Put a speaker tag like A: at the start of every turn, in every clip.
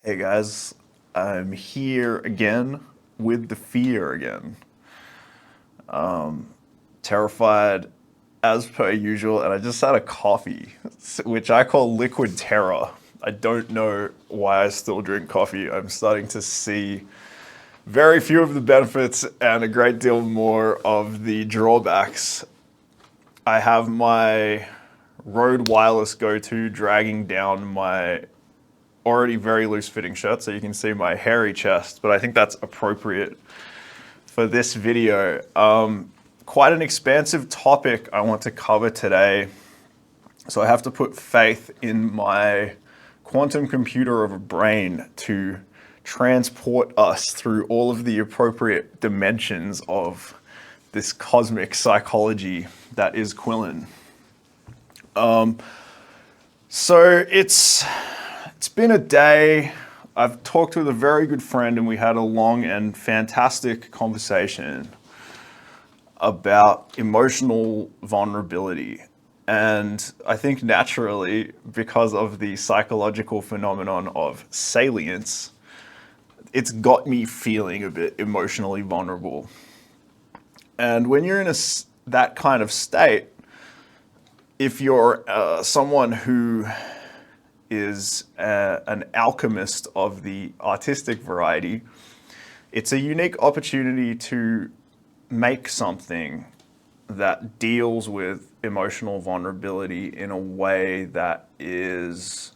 A: Hey guys, I'm here again with the fear again. Terrified as per usual, and I just had a coffee, which I call liquid terror. I don't know why I still drink coffee. I'm starting to see very few of the benefits and a great deal more of the drawbacks. I have my Rode Wireless Go-To dragging down my already very loose fitting shirt, so you can see my hairy chest, but I think that's appropriate for this video. Quite an expansive topic I want to cover today, so I have to put faith in my quantum computer of a brain to transport us through all of the appropriate dimensions of this cosmic psychology that is Quillen. So it's been a day. I've talked with a very good friend and we had a long and fantastic conversation about emotional vulnerability. And I think naturally, because of the psychological phenomenon of salience, it's got me feeling a bit emotionally vulnerable. And when you're in that kind of state, if you're someone who is an alchemist of the artistic variety, it's a unique opportunity to make something that deals with emotional vulnerability in a way that is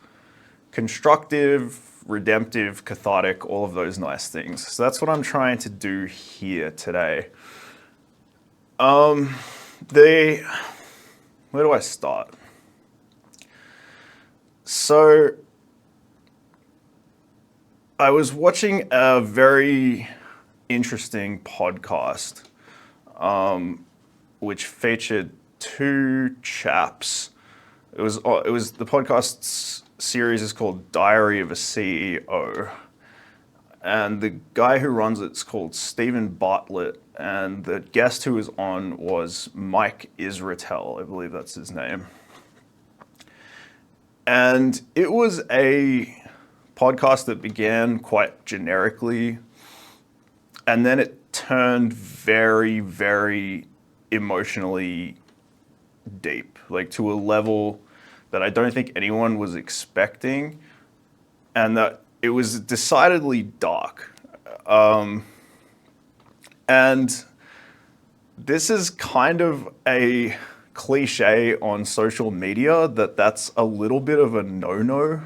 A: constructive, redemptive, cathartic, all of those nice things. So that's what I'm trying to do here today. Where do I start? So I was watching a very interesting podcast, which featured two chaps. It was the podcast's series is called Diary of a CEO, and the guy who runs it's called Stephen Bartlett, and the guest who was on was Mike Israetel, I believe that's his name. And it was a podcast that began quite generically, and then it turned very, very emotionally deep, like to a level that I don't think anyone was expecting, and that it was decidedly dark. And this is kind of a cliche on social media that's a little bit of a no-no.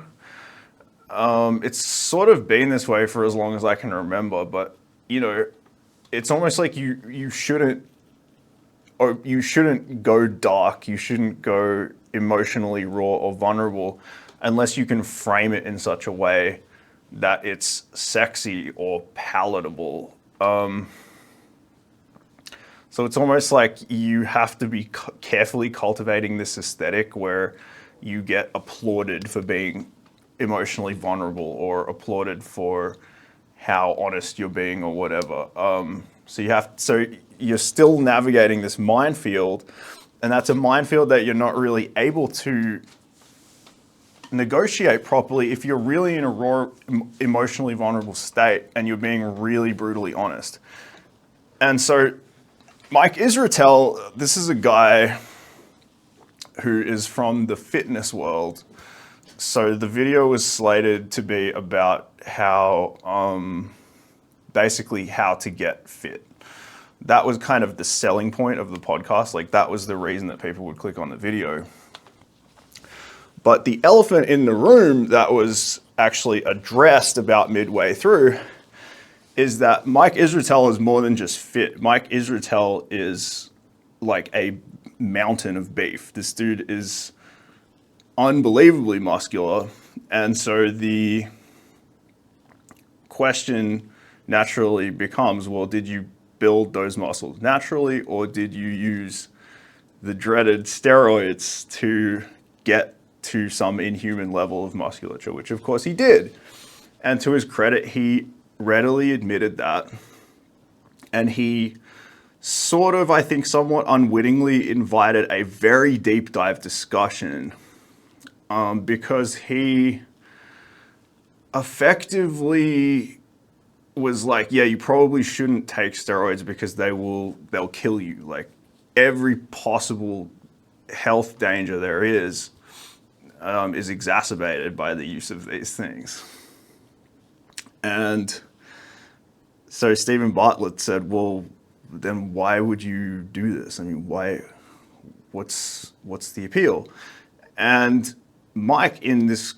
A: It's sort of been this way for as long as I can remember, but you know, it's almost like you shouldn't go dark, you shouldn't go emotionally raw or vulnerable unless you can frame it in such a way that it's sexy or palatable. So it's almost like you have to be carefully cultivating this aesthetic where you get applauded for being emotionally vulnerable or applauded for how honest you're being or whatever. So you're still navigating this minefield, and that's a minefield that you're not really able to negotiate properly if you're really in a raw, emotionally vulnerable state and you're being really brutally honest. And so Mike Israetel, this is a guy who is from the fitness world. So the video was slated to be about how, basically how to get fit. That was kind of the selling point of the podcast. Like that was the reason that people would click on the video. But the elephant in the room that was actually addressed about midway through is that Mike Israetel is more than just fit. Mike Israetel is like a mountain of beef. This dude is unbelievably muscular. And so the question naturally becomes, well, did you build those muscles naturally, or did you use the dreaded steroids to get to some inhuman level of musculature, which of course he did. And to his credit, he readily admitted that. And he sort of, I think, somewhat unwittingly invited a very deep dive discussion because he effectively was like, yeah, you probably shouldn't take steroids because they'll kill you. Like every possible health danger there is exacerbated by the use of these things. And so Stephen Bartlett said, well, then why would you do this? I mean, what's the appeal? And Mike, in this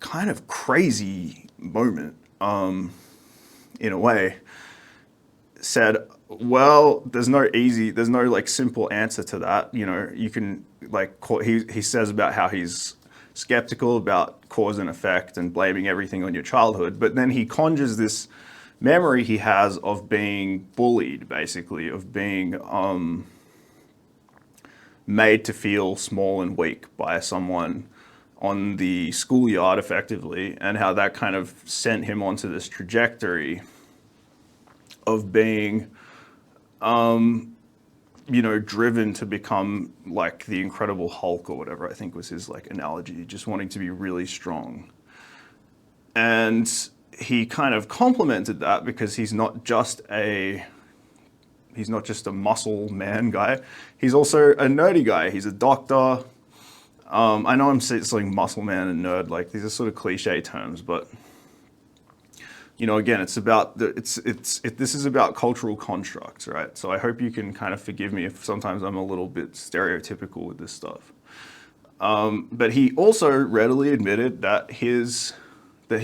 A: kind of crazy moment, in a way, said, well, there's no like simple answer to that. You know, you can like, he says about how he's skeptical about cause and effect and blaming everything on your childhood, but then he conjures this memory he has of being bullied, basically, of being made to feel small and weak by someone on the schoolyard, effectively, and how that kind of sent him onto this trajectory of being, driven to become like the Incredible Hulk or whatever, I think was his like analogy, just wanting to be really strong. And he kind of complemented that because he's not just a muscle man guy. He's also a nerdy guy. He's a doctor. I know I'm saying muscle man and nerd, like these are sort of cliche terms, but again, it's about this is about cultural constructs, right? So I hope you can kind of forgive me if sometimes I'm a little bit stereotypical with this stuff. But he also readily admitted that he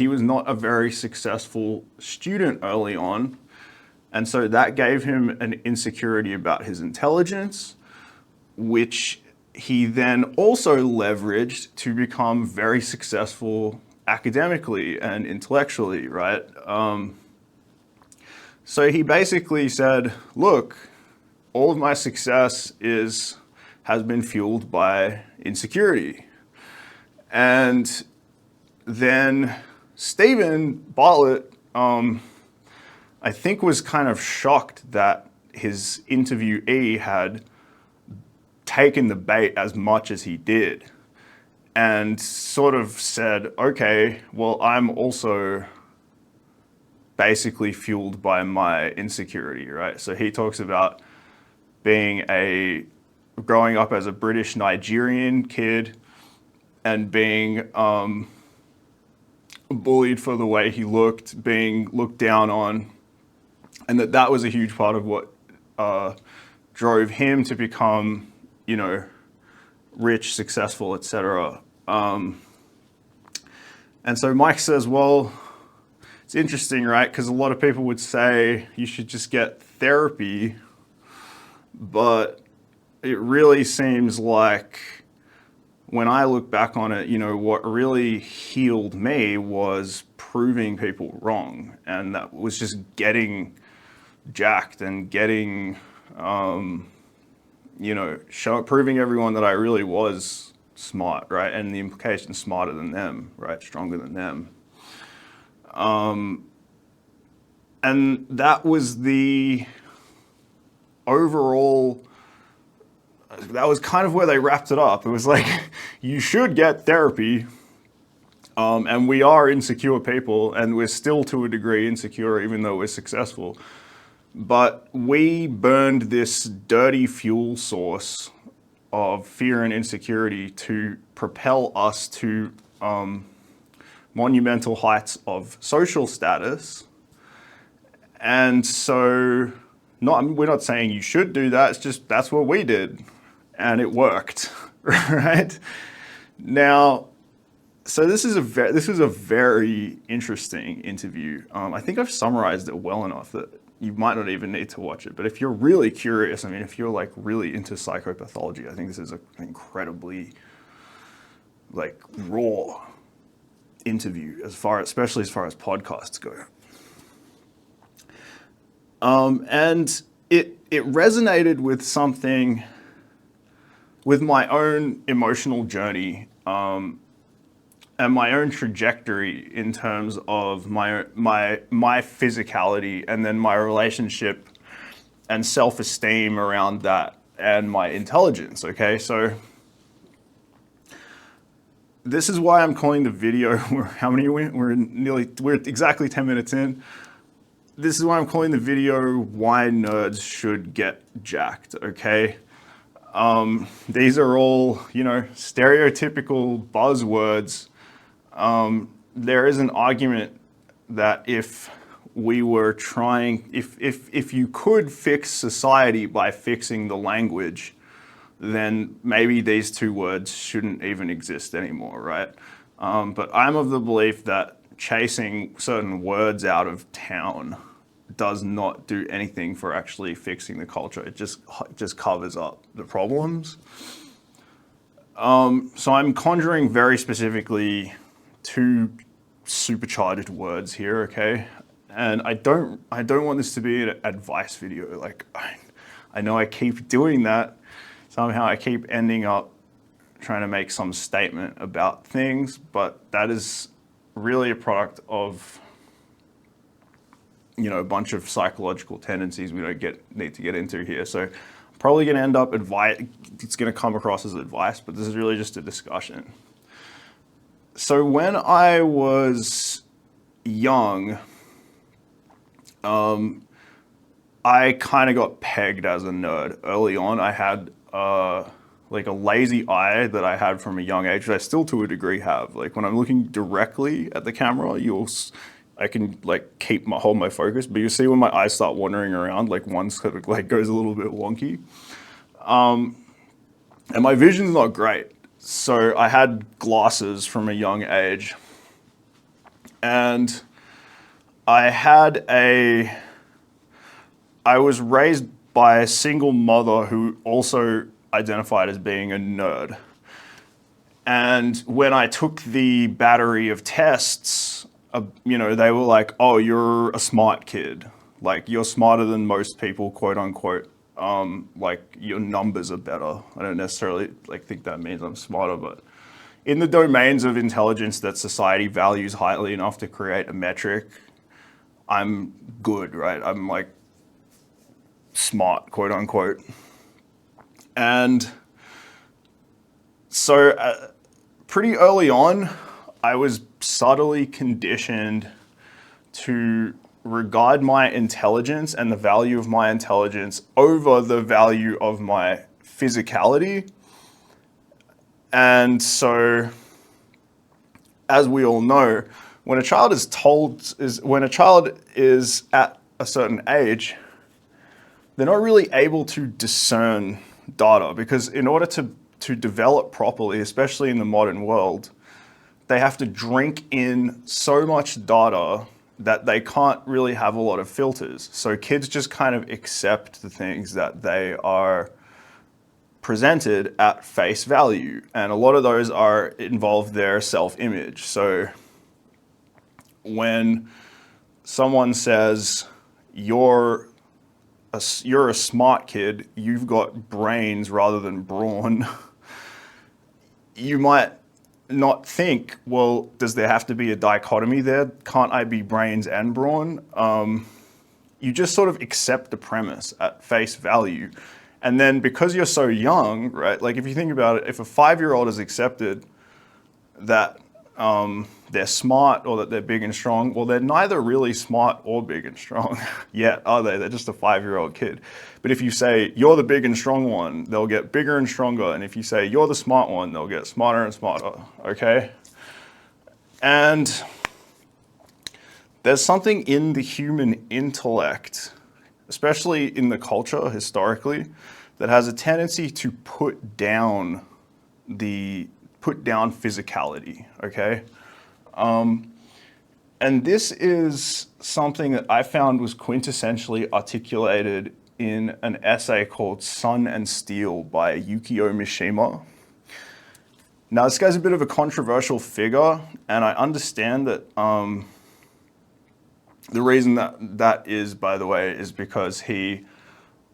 A: was not a very successful student early on. And so that gave him an insecurity about his intelligence, which he then also leveraged to become very successful academically and intellectually, right? So he basically said, look, all of my success has been fueled by insecurity. And then Stephen Bartlett, I think, was kind of shocked that his interviewee had taken the bait as much as he did, and sort of said, okay, well, I'm also basically fueled by my insecurity, right? So he talks about growing up as a British Nigerian kid and being bullied for the way he looked, being looked down on, and that was a huge part of what drove him to become, rich, successful, etc. And so Mike says, well, it's interesting, right? Because a lot of people would say you should just get therapy, but it really seems like when I look back on it, what really healed me was proving people wrong. And that was just getting jacked and getting, proving everyone that I really was smart, right? And the implication, smarter than them, right? Stronger than them. And that was the overall, that was kind of where they wrapped it up. It was like, you should get therapy. And we are insecure people, and we're still to a degree insecure, even though we're successful. But we burned this dirty fuel source of fear and insecurity to propel us to monumental heights of social status. And so we're not saying you should do that, it's just that's what we did. And it worked, right? Now, so this is a very interesting interview. I think I've summarized it well enough that you might not even need to watch it. But if you're really curious, if you're like really into psychopathology, I think this is an incredibly like raw interview, especially as far as podcasts go. And it resonated with something, with my own emotional journey, and my own trajectory in terms of my physicality, and then my relationship and self-esteem around that, and my intelligence. Okay, so this is why I'm calling the video, how many are we? We're exactly 10 minutes in. This is why I'm calling the video why nerds should get jacked, okay? These are all, stereotypical buzzwords. There is an argument that if we were trying, if you could fix society by fixing the language, then maybe these two words shouldn't even exist anymore, right? But I'm of the belief that chasing certain words out of town does not do anything for actually fixing the culture. It just covers up the problems. So I'm conjuring very specifically two supercharged words here, okay? And I don't want this to be an advice video. Like, I know I keep doing that. Somehow I keep ending up trying to make some statement about things, but that is really a product of, a bunch of psychological tendencies we don't need to get into here. So I'm probably going to end up it's going to come across as advice, but this is really just a discussion. So when I was young, I kind of got pegged as a nerd early on. I had like a lazy eye that I had from a young age that I still to a degree have. Like when I'm looking directly at the camera, I can like hold my focus, but you see when my eyes start wandering around, like one sort of like goes a little bit wonky. And my vision's not great. So I had glasses from a young age. And I was raised by a single mother who also identified as being a nerd. And when I took the battery of tests, they were like, oh, you're a smart kid. Like, you're smarter than most people, quote unquote. Like, your numbers are better. I don't necessarily think that means I'm smarter, but in the domains of intelligence that society values highly enough to create a metric, I'm good, right? I'm like smart, quote unquote. And so pretty early on, I was subtly conditioned to regard my intelligence and the value of my intelligence over the value of my physicality. And so, as we all know, when a child is at a certain age, they're not really able to discern data, because in order to develop properly, especially in the modern world, they have to drink in so much data that they can't really have a lot of filters. So kids just kind of accept the things that they are presented at face value. And a lot of those involve their self-image. So when someone says, you're a smart kid, you've got brains rather than brawn, you might not think, well, does there have to be a dichotomy there? Can't I be brains and brawn? You just sort of accept the premise at face value. And then because you're so young, right? Like if you think about it, if a 5-year-old has accepted that they're smart or that they're big and strong, well, they're neither really smart or big and strong yet, are they? They're just a 5-year-old kid. But if you say, you're the big and strong one, they'll get bigger and stronger. And if you say, you're the smart one, they'll get smarter and smarter, okay? And there's something in the human intellect, especially in the culture historically, that has a tendency to put down physicality, okay? And this is something that I found was quintessentially articulated in an essay called Sun and Steel by Yukio Mishima. Now, this guy's a bit of a controversial figure, and I understand that the reason that is, by the way, is because he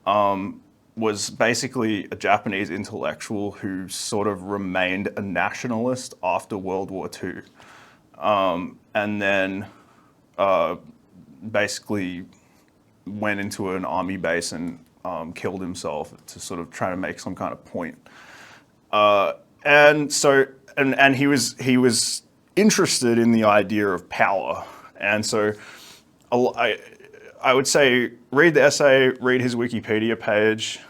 A: was basically a Japanese intellectual who sort of remained a nationalist after World War II. And then basically went into an army base and killed himself to sort of try to make some kind of point. And so and he was interested in the idea of power. And so I would say read the essay, read his Wikipedia page.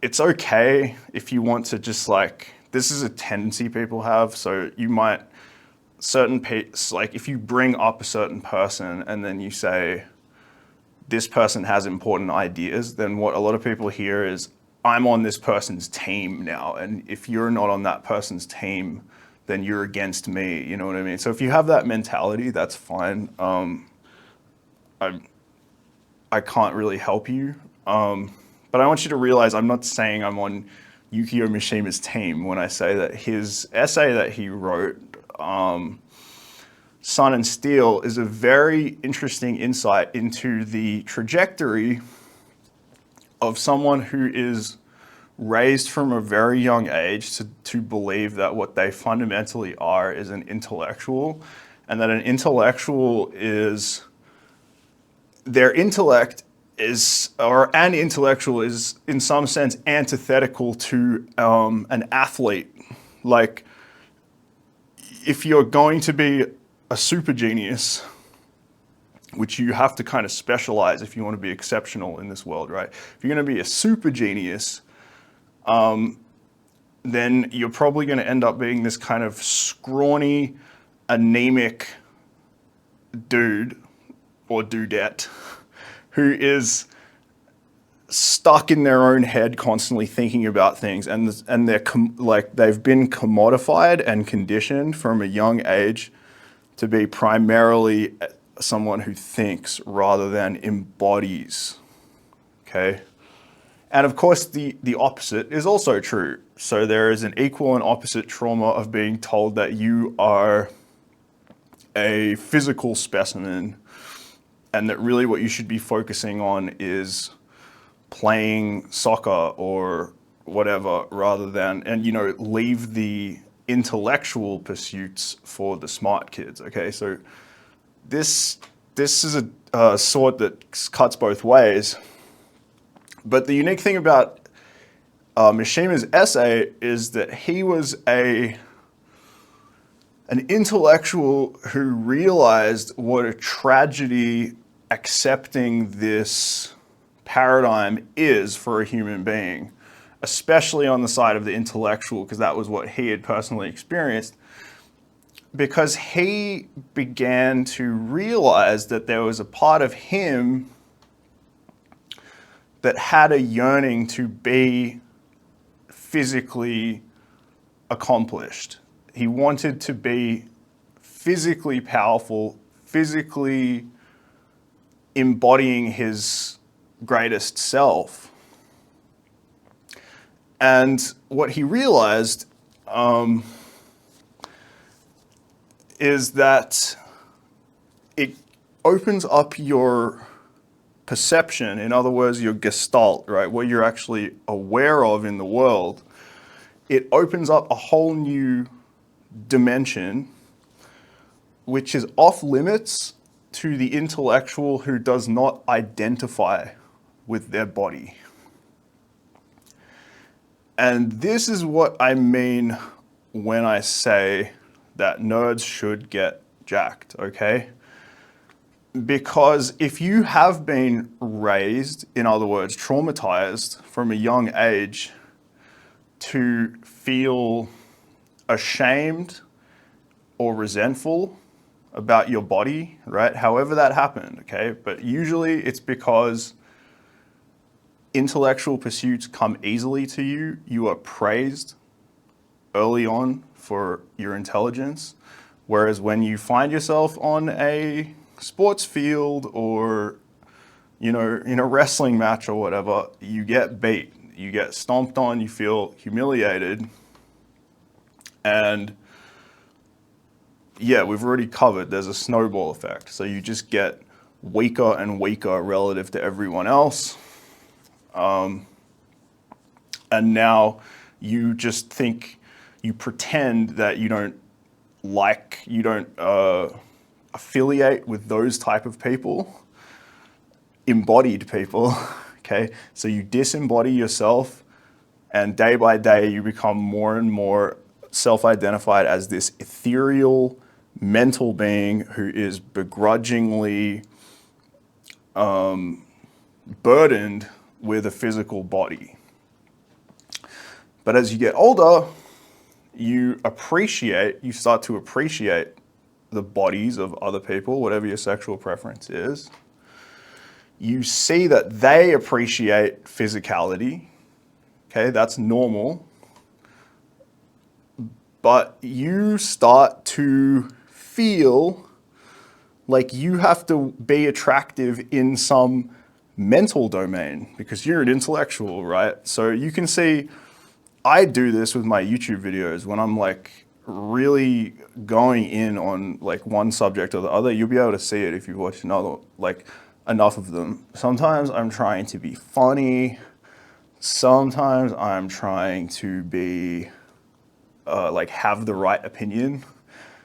A: It's okay if you want to just like, this is a tendency people have. So you might, like if you bring up a certain person and then you say, this person has important ideas, then what a lot of people hear is, I'm on this person's team now. And if you're not on that person's team, then you're against me. You know what I mean? So if you have that mentality, that's fine. I can't really help you. But I want you to realize I'm not saying I'm on Yukio Mishima's team when I say that his essay that he wrote, Sun and Steel, is a very interesting insight into the trajectory of someone who is raised from a very young age to believe that what they fundamentally are is an intellectual, and that an intellectual is, their intellect is, or an intellectual is in some sense antithetical to an athlete. Like, if you're going to be a super genius, which you have to kind of specialize if you want to be exceptional in this world, right? If you're going to be a super genius, then you're probably going to end up being this kind of scrawny, anemic dude or dudette who is stuck in their own head, constantly thinking about things, and they're like they've been commodified and conditioned from a young age to be primarily someone who thinks rather than embodies. Okay, and of course the opposite is also true. So there is an equal and opposite trauma of being told that you are a physical specimen, and that really what you should be focusing on is playing soccer or whatever, rather than, and you know, leave the intellectual pursuits for the smart kids. Okay, so this is a sword that cuts both ways. But the unique thing about Mishima's essay is that he was an intellectual who realized what a tragedy accepting this paradigm is for a human being, especially on the side of the intellectual, because that was what he had personally experienced. Because he began to realize that there was a part of him that had a yearning to be physically accomplished. He wanted to be physically powerful, physically embodying his greatest self. And what he realized is that it opens up your perception, in other words, your gestalt, right? What you're actually aware of in the world. It opens up a whole new dimension, which is off limits to the intellectual who does not identify with their body. And this is what I mean when I say that nerds should get jacked, okay? Because if you have been raised, in other words, traumatized from a young age to feel ashamed or resentful about your body, right? However that happened, okay? But usually it's because intellectual pursuits come easily to you. You are praised early on for your intelligence. Whereas when you find yourself on a sports field or, you know, in a wrestling match or whatever, you get beat, you get stomped on, you feel humiliated. And yeah, we've already covered, there's a snowball effect. So you just get weaker and weaker relative to everyone else. And now you just think, you pretend that you don't affiliate with those type of people, embodied people, okay? So you disembody yourself And day by day, you become more and more self-identified as this ethereal mental being who is begrudgingly burdened with a physical body. But as you get older, you start to appreciate the bodies of other people, whatever your sexual preference is. You see that they appreciate physicality. Okay, that's normal. But you start to feel like you have to be attractive in some mental domain because you're an intellectual, right? So you can see, I do this with my YouTube videos when I'm like really going in on like one subject or the other. You'll be able to see it if you watch enough of them. Sometimes I'm trying to be funny. Sometimes I'm trying to be have the right opinion.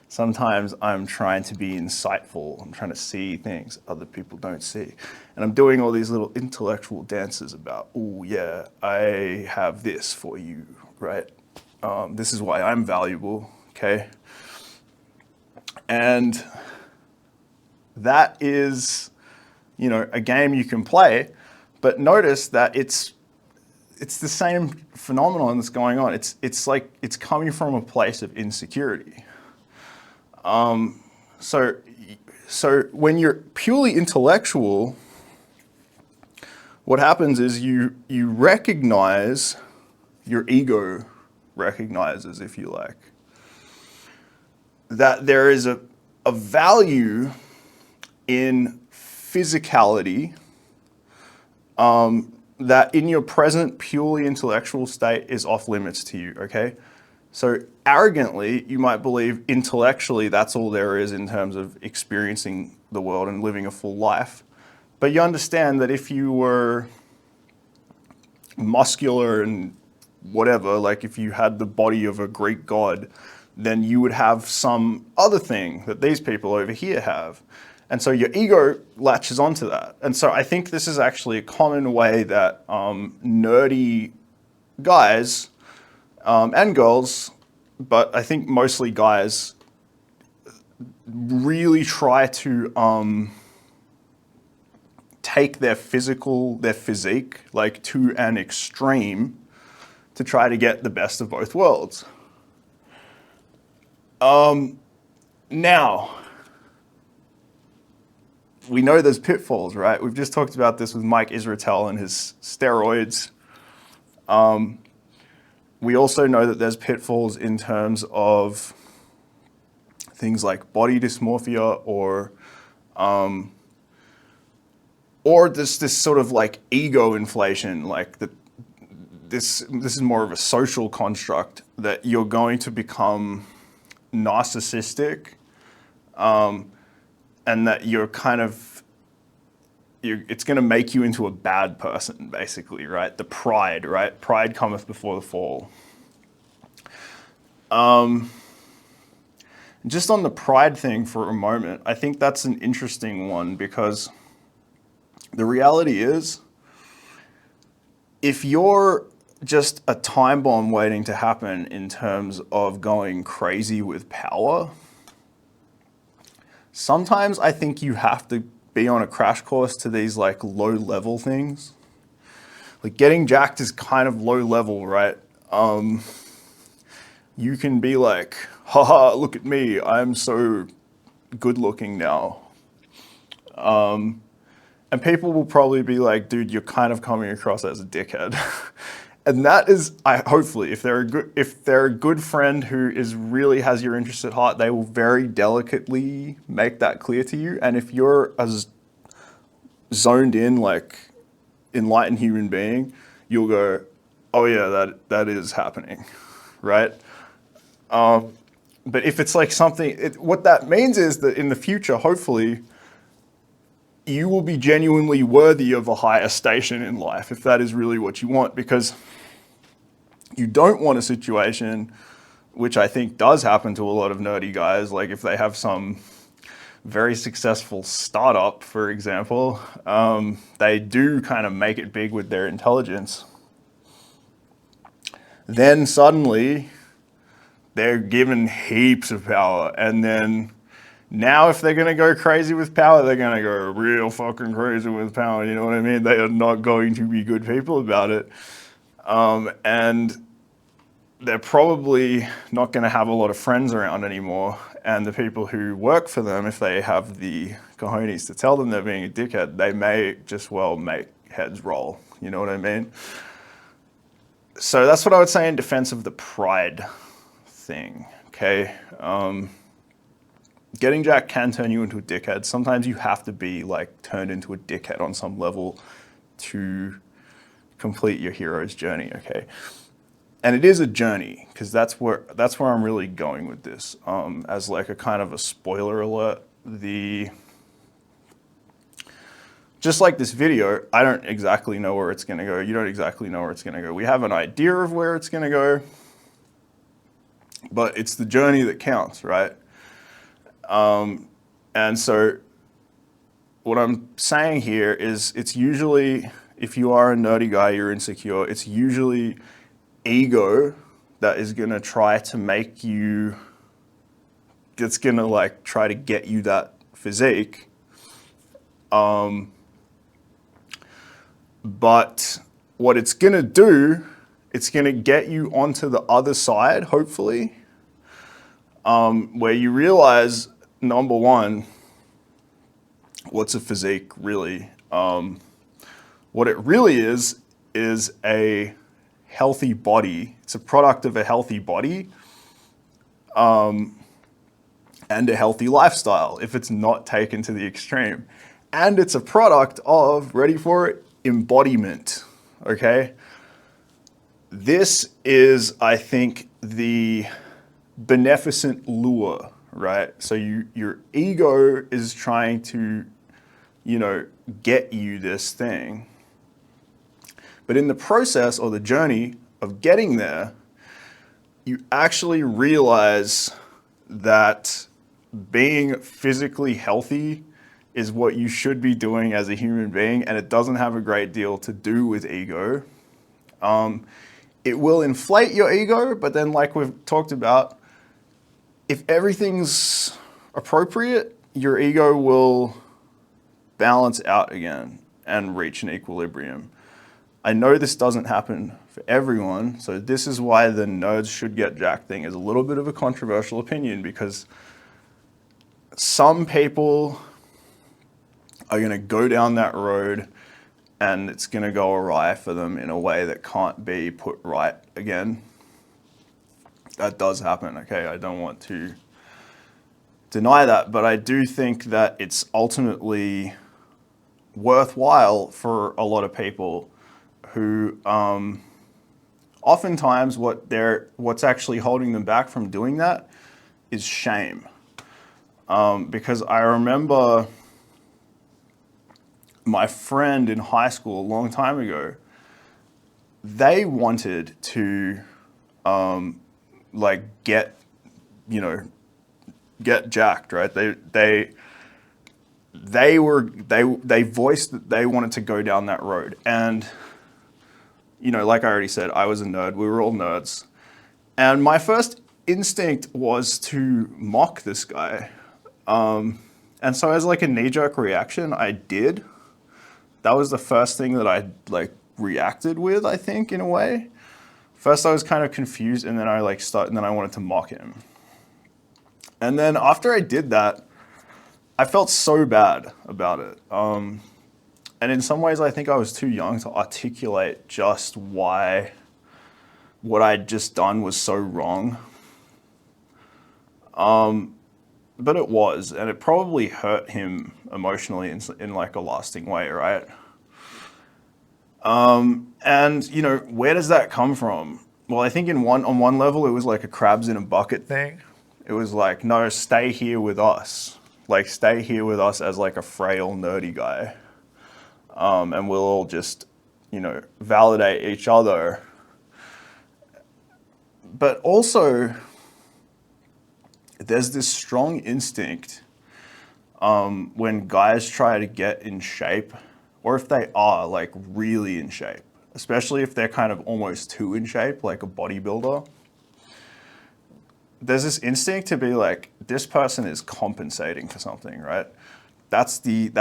A: Sometimes I'm trying to be insightful. I'm trying to see things other people don't see. And I'm doing all these little intellectual dances about, oh yeah, I have this for you, right? This is why I'm valuable, okay? And that is, a game you can play, but notice that it's the same phenomenon that's going on. It's like it's coming from a place of insecurity. So when you're purely intellectual, what happens is you recognize, your ego recognizes, if you like, that there is a value in physicality that in your present purely intellectual state is off limits to you, okay? So arrogantly, you might believe intellectually that's all there is in terms of experiencing the world and living a full life. But you understand that if you were muscular and whatever, like if you had the body of a Greek god, then you would have some other thing that these people over here have. And so your ego latches onto that. And so I think this is actually a common way that nerdy guys and girls, but I think mostly guys, really try to take their physique, like to an extreme to try to get the best of both worlds. Now, we know there's pitfalls, right? We've just talked about this with Mike Israetel and his steroids. We also know that there's pitfalls in terms of things like body dysmorphia or this sort of like ego inflation, like this is more of a social construct that you're going to become narcissistic, and that you're it's going to make you into a bad person, basically, right? The pride, right? Pride cometh before the fall. Just on the pride thing for a moment, I think that's an interesting one because the reality is, if you're just a time bomb waiting to happen in terms of going crazy with power, sometimes I think you have to be on a crash course to these like low level things. Like getting jacked is kind of low level, right? You can be like, haha, look at me, I'm so good looking now. And people will probably be like, dude, you're kind of coming across as a dickhead. And that is, hopefully, if they're a good friend who really has your interest at heart, they will very delicately make that clear to you. And if you're as zoned in, like enlightened human being, you'll go, oh yeah, that is happening, right? But if it's like something, what that means is that in the future, hopefully, you will be genuinely worthy of a higher station in life if that is really what you want, because you don't want a situation, which I think does happen to a lot of nerdy guys, like if they have some very successful startup, for example, they do kind of make it big with their intelligence. then suddenly they're given heaps of power. And then now if they're going to go crazy with power, they're going to go real fucking crazy with power. You know what I mean? They are not going to be good people about it. And they're probably not going to have a lot of friends around anymore. And the people who work for them, if they have the cojones to tell them they're being a dickhead, they may just well make heads roll. You know what I mean? So that's what I would say in defense of the pride thing, okay? Getting jacked can turn you into a dickhead. Sometimes you have to be like turned into a dickhead on some level to complete your hero's journey, okay? And it is a journey, because that's where I'm really going with this. As like a kind of a spoiler alert, just like this video, I don't exactly know where it's going to go. You don't exactly know where it's going to go. We have an idea of where it's going to go, but it's the journey that counts, right? And so what I'm saying here is it's usually, if you are a nerdy guy, you're insecure, it's usually ego that is going to try to make you, it's going to like try to get you that physique. But what it's going to do, it's going to get you onto the other side, hopefully, where you realize, number one, what's a physique really? What it really is a healthy body. It's a product of a healthy body and a healthy lifestyle if it's not taken to the extreme. And it's a product of, ready for it, embodiment, okay? This is, I think, the beneficent lure, right? So your ego is trying to, get you this thing. But in the process or the journey of getting there, you actually realize that being physically healthy is what you should be doing as a human being, and it doesn't have a great deal to do with ego. It will inflate your ego, but then like we've talked about, if everything's appropriate, your ego will balance out again and reach an equilibrium. I know this doesn't happen for everyone, so this is why the nerds should get jacked thing is a little bit of a controversial opinion, because some people are going to go down that road and it's going to go awry for them in a way that can't be put right again. That does happen, okay? I don't want to deny that, but I do think that it's ultimately worthwhile for a lot of people who oftentimes what's actually holding them back from doing that is shame. Because I remember my friend in high school a long time ago, they wanted to get jacked, right? They voiced that they wanted to go down that road. And like I already said, I was a nerd. We were all nerds. And my first instinct was to mock this guy. And so as like a knee-jerk reaction, I did. That was the first thing that I reacted with, I think, in a way. First I was kind of confused, and then I wanted to mock him. And then after I did that, I felt so bad about it. And in some ways I think I was too young to articulate just why what I'd just done was so wrong. But it was, and it probably hurt him emotionally in like a lasting way, right? And where does that come from? Well, I think on one level it was like a crabs in a bucket thing. It was like, no, stay here with us. Like, stay here with us as like a frail, nerdy guy. And we'll all just, validate each other. But also, there's this strong instinct when guys try to get in shape, or if they are like really in shape, especially if they're kind of almost too in shape, like a bodybuilder, there's this instinct to be like, this person is compensating for something, right? That's the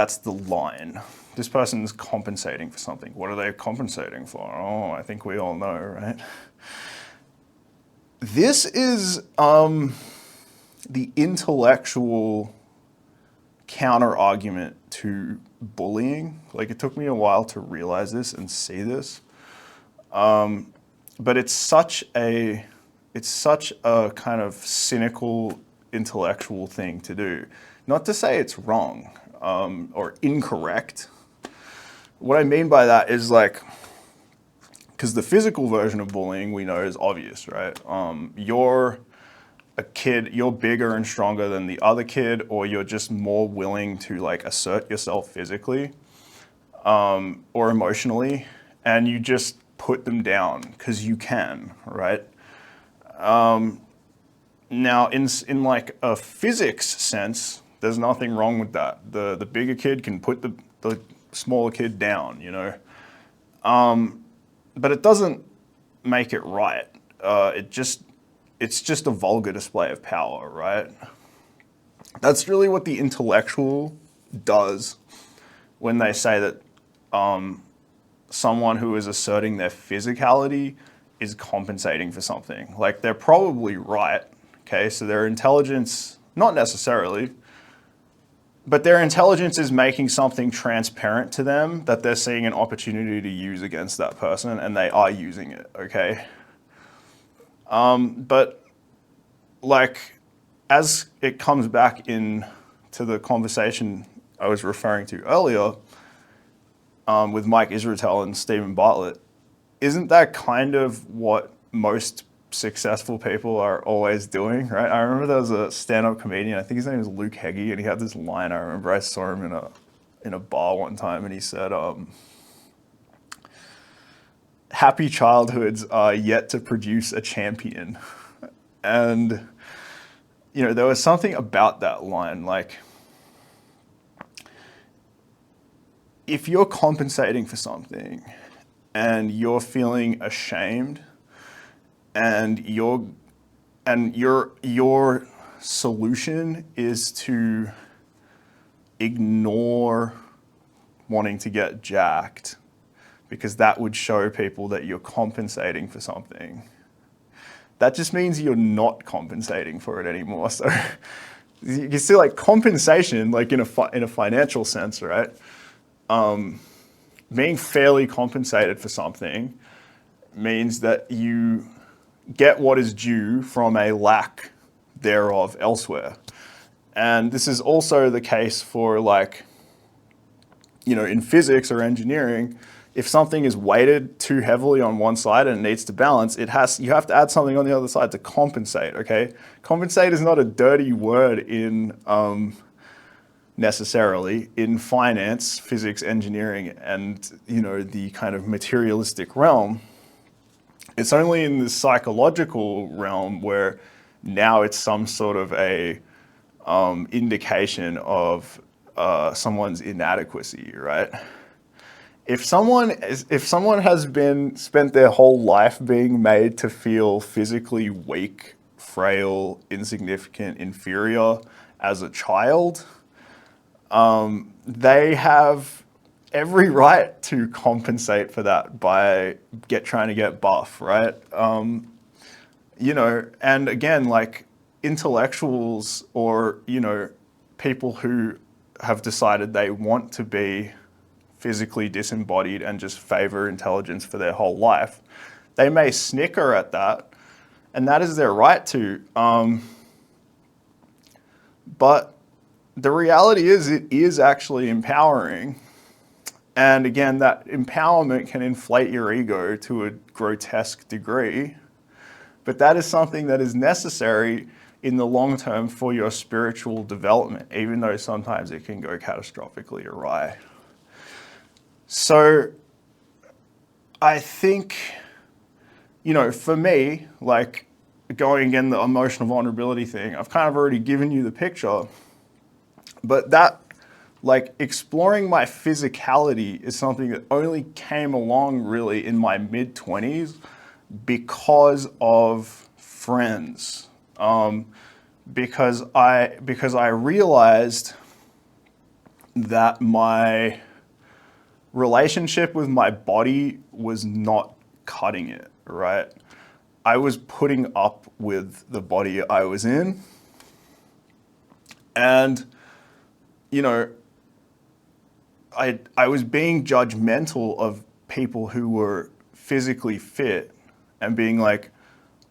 A: line. This person is compensating for something. What are they compensating for? Oh, I think we all know, right? This is the intellectual counter argument to bullying. Like, it took me a while to realize this and see this, but it's such a kind of cynical intellectual thing to do. Not to say it's wrong or incorrect. What I mean by that is like, because the physical version of bullying we know is obvious, right? You're a kid, you're bigger and stronger than the other kid, or you're just more willing to like assert yourself physically or emotionally, and you just put them down because you can, right? Now, in like a physics sense, there's nothing wrong with that. The bigger kid can put the smaller kid down, you know? But it doesn't make it right. It's just a vulgar display of power, right? That's really what the intellectual does when they say that someone who is asserting their physicality is compensating for something. Like, they're probably right, okay? So their intelligence, not necessarily, but their intelligence is making something transparent to them that they're seeing an opportunity to use against that person, and they are using it, okay? But like, as it comes back in to the conversation I was referring to earlier with Mike Israetel and Stephen Bartlett, isn't that kind of what most successful people are always doing, right? I remember there was a stand-up comedian, I think his name was Luke Heggie, and he had this line. I remember I saw him in a bar one time, and he said, happy childhoods are yet to produce a champion. And, you know, there was something about that line, like, if you're compensating for something and you're feeling ashamed, and your solution is to ignore wanting to get jacked because that would show people that you're compensating for something, that just means you're not compensating for it anymore. So you see, like, compensation, like in a financial sense, right? Being fairly compensated for something means that you get what is due from a lack thereof elsewhere. And this is also the case for, like, you know, in physics or engineering, if something is weighted too heavily on one side and it needs to balance, you have to add something on the other side to compensate, okay? Compensate is not a dirty word in necessarily in finance, physics, engineering, and, you know, the kind of materialistic realm. It's only in the psychological realm where now it's some sort of a indication of someone's inadequacy, right? If someone has spent their whole life being made to feel physically weak, frail, insignificant, inferior as a child, they have every right to compensate for that by trying to get buff, right? You know, and again, like, intellectuals or, you know, people who have decided they want to be physically disembodied and just favor intelligence for their whole life, they may snicker at that, and that is their right to. But the reality is, it is actually empowering. And again, that empowerment can inflate your ego to a grotesque degree, but that is something that is necessary in the long term for your spiritual development, even though sometimes it can go catastrophically awry. So I think, you know, for me, like, going again, the emotional vulnerability thing, I've kind of already given you the picture, but that like exploring my physicality is something that only came along really in my mid-20s because of friends. Because I realized that my relationship with my body was not cutting it, right? I was putting up with the body I was in. And, you know, I was being judgmental of people who were physically fit and being like,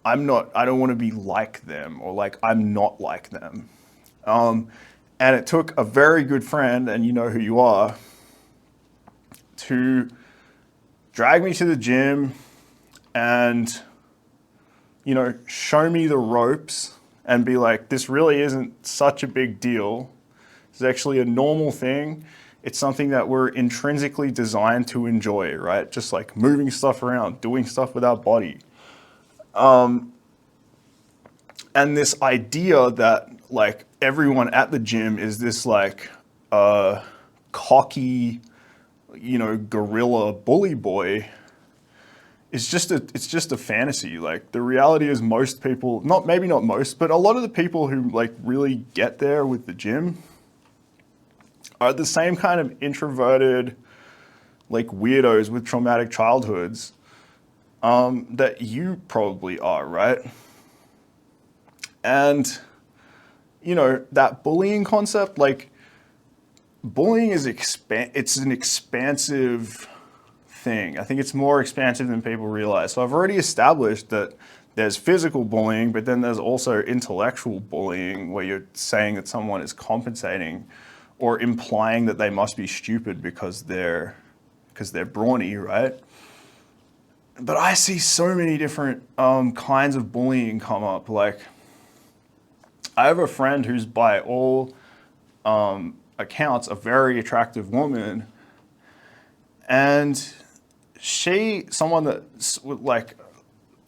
A: I don't want to be like them, or like, I'm not like them. And it took a very good friend, and you know who you are, to drag me to the gym and, you know, show me the ropes and be like, this really isn't such a big deal. It's actually a normal thing. It's something that we're intrinsically designed to enjoy, right? Just like moving stuff around, doing stuff with our body. And this idea that like everyone at the gym is this like cocky, you know, gorilla bully boy is it's just a fantasy. Like the reality is most people, maybe not most, but a lot of the people who like really get there with the gym are the same kind of introverted, like weirdos with traumatic childhoods that you probably are, right? And, you know, that bullying concept, like bullying is it's an expansive thing. I think it's more expansive than people realize. So I've already established that there's physical bullying, but then there's also intellectual bullying where you're saying that someone is compensating or implying that they must be stupid because they're brawny, right? But I see so many different kinds of bullying come up. Like, I have a friend who's by all accounts a very attractive woman, and someone that like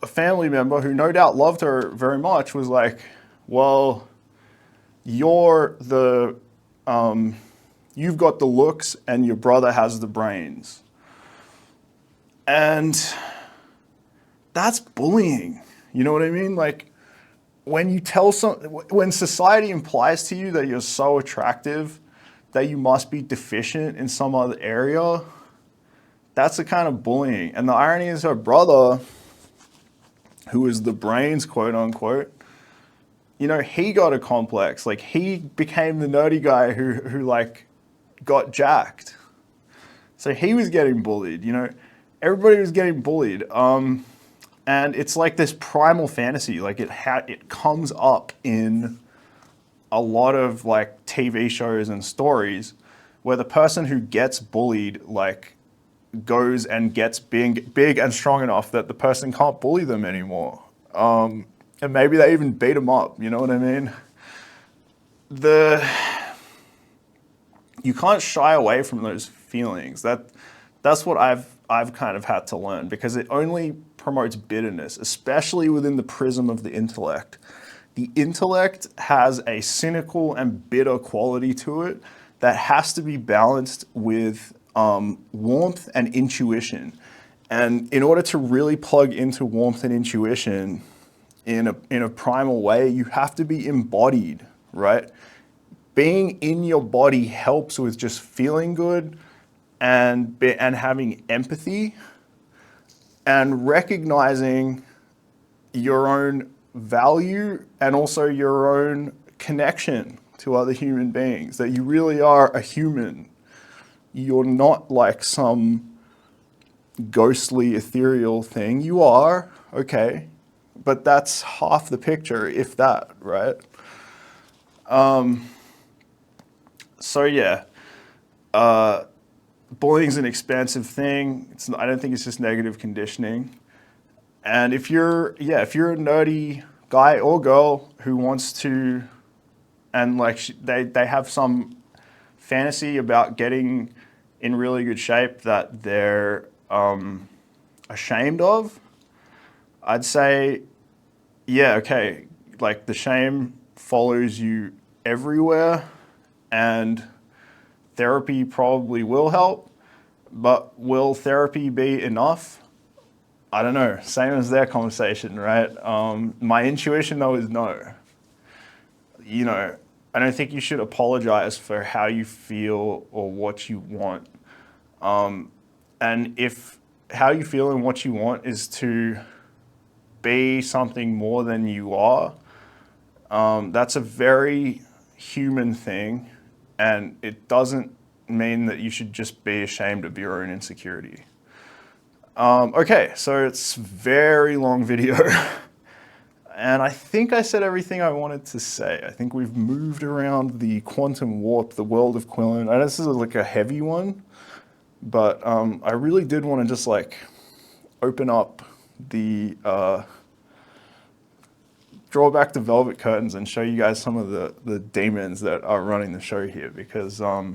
A: a family member who no doubt loved her very much was like, well, you've got the looks and your brother has the brains. And that's bullying. You know what I mean? Like, when society implies to you that you're so attractive that you must be deficient in some other area, that's the kind of bullying. And the irony is her brother, who is the brains, quote unquote, you know, he got a complex. Like, he became the nerdy guy who like got jacked. So he was getting bullied, you know, everybody was getting bullied. And it's like this primal fantasy, like it comes up in a lot of like TV shows and stories where the person who gets bullied like goes and gets big and strong enough that the person can't bully them anymore. And maybe they even beat them up, you know what I mean? You can't shy away from those feelings. That's what I've kind of had to learn, because it only promotes bitterness, especially within the prism of the intellect. The intellect has a cynical and bitter quality to it that has to be balanced with warmth and intuition. And in order to really plug into warmth and intuition in a primal way, you have to be embodied, right? Being in your body helps with just feeling good and having empathy and recognizing your own value and also your own connection to other human beings, that you really are a human. You're not like some ghostly, ethereal thing. You are, okay, but that's half the picture, if that, right? So yeah, bullying is an expansive thing. I don't think it's just negative conditioning. And if you're a nerdy guy or girl who wants to, and like they have some fantasy about getting in really good shape that they're ashamed of, I'd say, yeah, okay, like the shame follows you everywhere, and therapy probably will help, but will therapy be enough? I don't know. Same as their conversation, right? My intuition though is no. You know, I don't think you should apologize for how you feel or what you want. And if how you feel and what you want is to be something more than you are, that's a very human thing, and it doesn't mean that you should just be ashamed of your own insecurity. Okay, so it's a very long video, and I think I said everything I wanted to say. I think we've moved around the quantum warp, the world of Quillen. I know this is like a heavy one, but I really did want to just like open up the draw back the velvet curtains and show you guys some of the demons that are running the show here, because I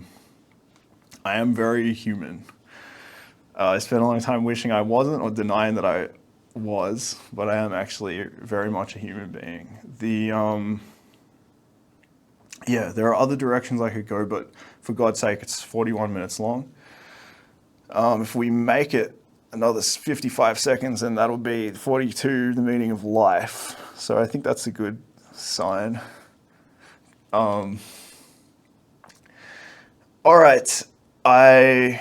A: am very human. I spent a long time wishing I wasn't or denying that I was, but I am actually very much a human being. Yeah, there are other directions I could go, but for God's sake, it's 41 minutes long. If we make it another 55 seconds, then that'll be 42, the meaning of life. So I think that's a good sign. All right, I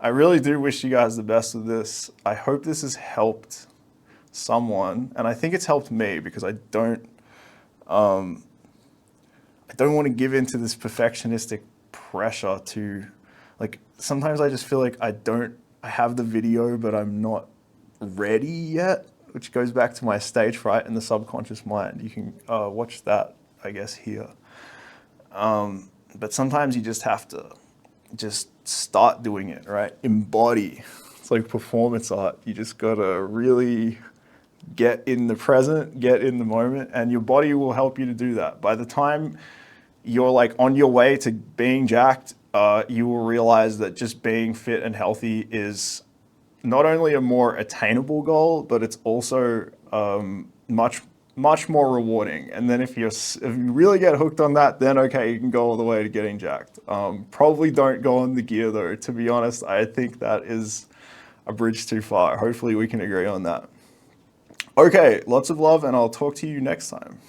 A: really do wish you guys the best with this. I hope this has helped someone, and I think it's helped me, because I don't want to give into this perfectionistic pressure to, like, sometimes I just feel like I have the video, but I'm not ready yet, which goes back to my stage fright and the subconscious mind. You can watch that, I guess, here. But sometimes you just have to just start doing it, right? Embody. It's like performance art. You just gotta really get in the present, get in the moment, and your body will help you to do that. By the time you're like on your way to being jacked, you will realize that just being fit and healthy is not only a more attainable goal, but it's also much more rewarding. And then if you really get hooked on that, then okay, you can go all the way to getting jacked. Probably don't go on the gear though. To be honest, I think that is a bridge too far. Hopefully we can agree on that. Okay, lots of love, and I'll talk to you next time.